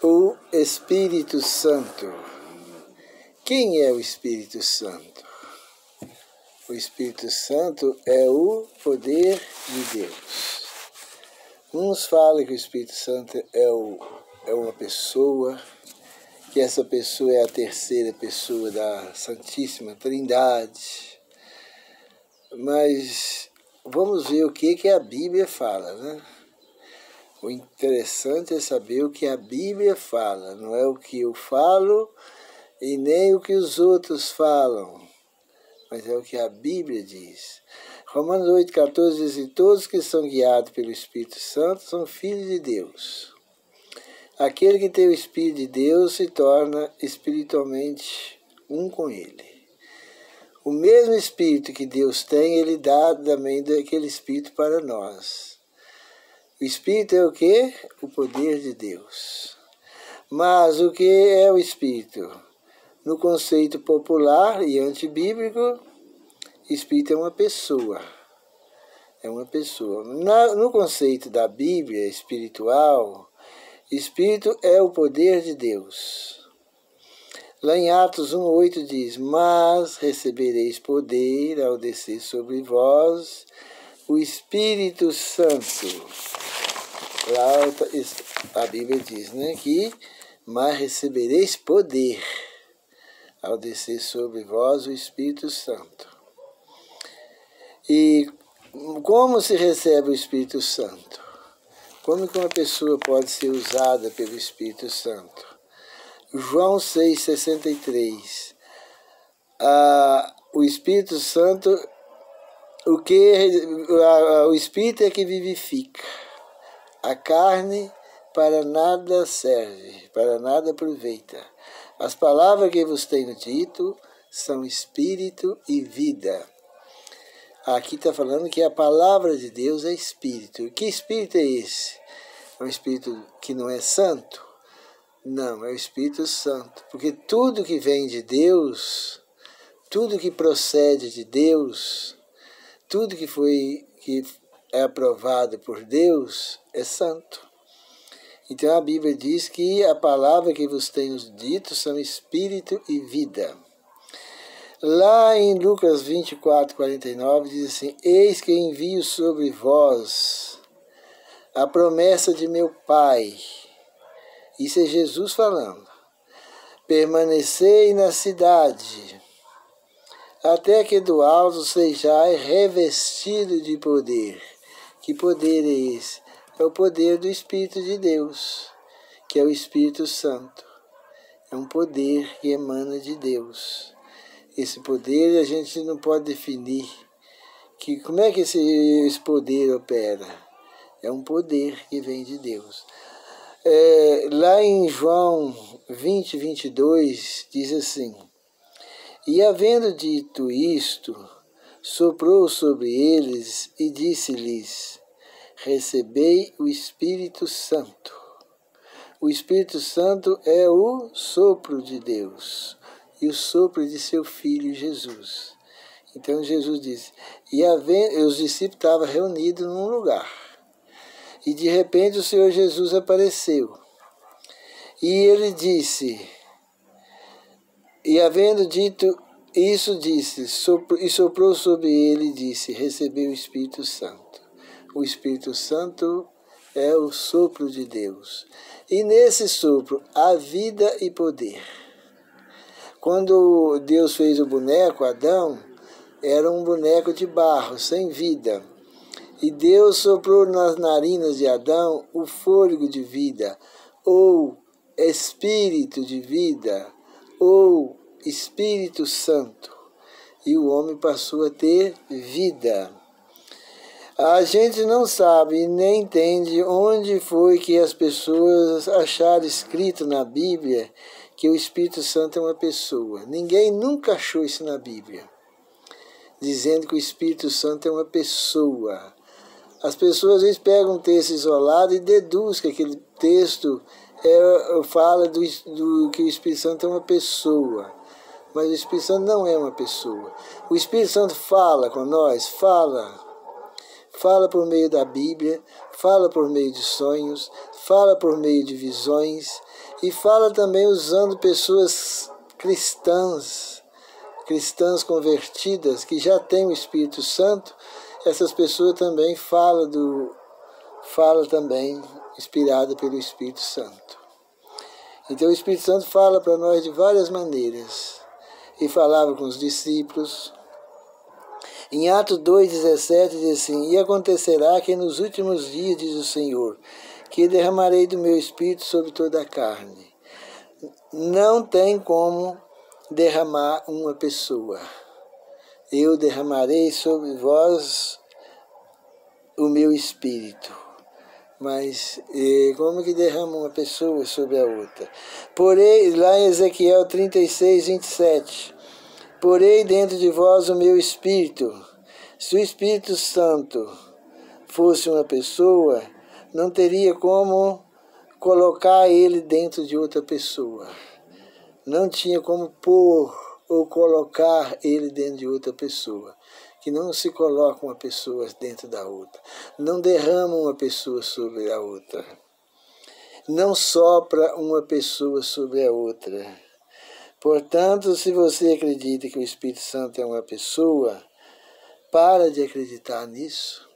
O Espírito Santo. Quem é o Espírito Santo? O Espírito Santo é o poder de Deus. Uns falam que o Espírito Santo é uma pessoa, que essa pessoa é a terceira pessoa da Santíssima Trindade. Mas vamos ver o que a Bíblia fala, né? O interessante é saber o que a Bíblia fala, não é o que eu falo e nem o que os outros falam, mas é o que a Bíblia diz. Romanos 8,14 diz que todos que são guiados pelo Espírito Santo são filhos de Deus. Aquele que tem o Espírito de Deus se torna espiritualmente um com Ele. O mesmo Espírito que Deus tem, Ele dá também daquele Espírito para nós. O Espírito é o quê? O poder de Deus. Mas o que é o Espírito? No conceito popular e antibíblico, Espírito é uma pessoa. É uma pessoa. No conceito da Bíblia espiritual, Espírito é o poder de Deus. Lá em Atos 1,8 diz: mas recebereis poder ao descer sobre vós o Espírito Santo. Lá a Bíblia diz, né, que mas recebereis poder ao descer sobre vós o Espírito Santo. E como se recebe o Espírito Santo? Como que uma pessoa pode ser usada pelo Espírito Santo? João 6,63. O Espírito Santo, o Espírito é que vivifica. A carne para nada serve, para nada aproveita. As palavras que vos tenho dito são espírito e vida. Aqui está falando que a palavra de Deus é espírito. Que espírito é esse? É um espírito que não é santo? Não, é o Espírito Santo. Porque tudo que vem de Deus, tudo que procede de Deus, tudo que é aprovado por Deus é santo. Então a Bíblia diz que a palavra que vos tenho dito são espírito e vida. Lá em Lucas 24:49 diz assim: eis que envio sobre vós a promessa de meu Pai. Isso é Jesus falando. Permanecei na cidade, até que do alto sejais revestido de poder. Que poder é esse? É o poder do Espírito de Deus, que é o Espírito Santo. É um poder que emana de Deus. Esse poder a gente não pode definir. Como é que esse poder opera? É um poder que vem de Deus. Lá em João 20:22 diz assim: e havendo dito isto, soprou sobre eles e disse-lhes: recebei o Espírito Santo. O Espírito Santo é o sopro de Deus e o sopro de seu Filho Jesus. Então Jesus disse, os discípulos estavam reunidos num lugar, e de repente o Senhor Jesus apareceu, e ele disse, e havendo dito isso, disse, e soprou sobre ele e disse, recebeu o Espírito Santo. O Espírito Santo é o sopro de Deus. E nesse sopro há vida e poder. Quando Deus fez o boneco, Adão, era um boneco de barro, sem vida. E Deus soprou nas narinas de Adão o fôlego de vida, ou espírito de vida, ou Espírito Santo. E o homem passou a ter vida. A gente não sabe nem entende onde foi que as pessoas acharam escrito na Bíblia que o Espírito Santo é uma pessoa. Ninguém nunca achou isso na Bíblia, dizendo que o Espírito Santo é uma pessoa. As pessoas às vezes pegam um texto isolado e deduzem que aquele texto fala que o Espírito Santo é uma pessoa. Mas o Espírito Santo não é uma pessoa. O Espírito Santo fala com nós, fala por meio da Bíblia, fala por meio de sonhos, fala por meio de visões. E fala também usando pessoas cristãs convertidas, que já têm o Espírito Santo. Essas pessoas também fala também inspirada pelo Espírito Santo. Então o Espírito Santo fala para nós de várias maneiras. E falava com os discípulos. Em Atos 2,17 diz assim: e acontecerá que nos últimos dias, diz o Senhor, que derramarei do meu Espírito sobre toda a carne. Não tem como derramar uma pessoa. Eu derramarei sobre vós o meu Espírito. Mas como que derrama uma pessoa sobre a outra? Porém, lá em Ezequiel 36:27, porém dentro de vós o meu Espírito. Se o Espírito Santo fosse uma pessoa, não teria como colocar ele dentro de outra pessoa. Não tinha como pôr ou colocar ele dentro de outra pessoa. Que não se coloca uma pessoa dentro da outra. Não derrama uma pessoa sobre a outra. Não sopra uma pessoa sobre a outra. Portanto, se você acredita que o Espírito Santo é uma pessoa, para de acreditar nisso,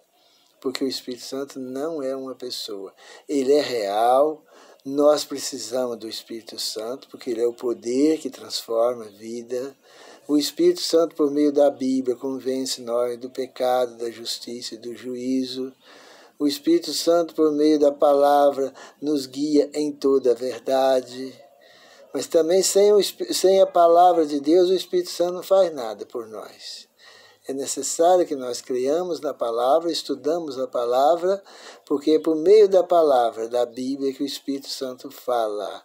porque o Espírito Santo não é uma pessoa. Ele é real, nós precisamos do Espírito Santo, porque ele é o poder que transforma a vida. O Espírito Santo, por meio da Bíblia, convence nós do pecado, da justiça e do juízo. O Espírito Santo, por meio da palavra, nos guia em toda a verdade. Mas também sem a palavra de Deus, o Espírito Santo não faz nada por nós. É necessário que nós creiamos na palavra, estudamos a palavra, porque é por meio da palavra, da Bíblia, que o Espírito Santo fala.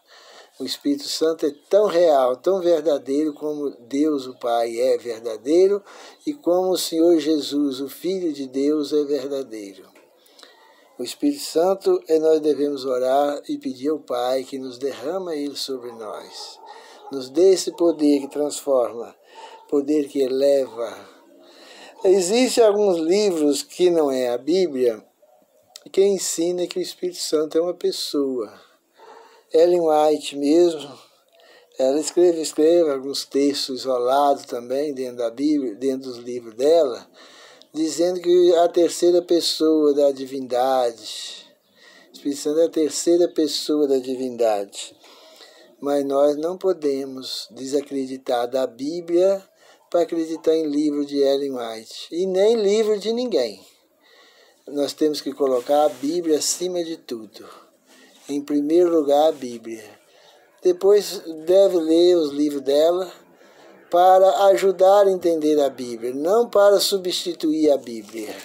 O Espírito Santo é tão real, tão verdadeiro como Deus o Pai é verdadeiro e como o Senhor Jesus, o Filho de Deus, é verdadeiro. O Espírito Santo, nós devemos orar e pedir ao Pai que nos derrama ele sobre nós. Nos dê esse poder que transforma, poder que eleva. Existem alguns livros que não é a Bíblia, que ensina que o Espírito Santo é uma pessoa. Ellen White mesmo, ela escreve alguns textos isolados também dentro da Bíblia, dentro dos livros dela, dizendo que a terceira pessoa da divindade, o Espírito Santo é a terceira pessoa da divindade. Mas nós não podemos desacreditar da Bíblia para acreditar em livro de Ellen White, e nem livro de ninguém. Nós temos que colocar a Bíblia acima de tudo. Em primeiro lugar, a Bíblia. Depois deve ler os livros dela para ajudar a entender a Bíblia, não para substituir a Bíblia.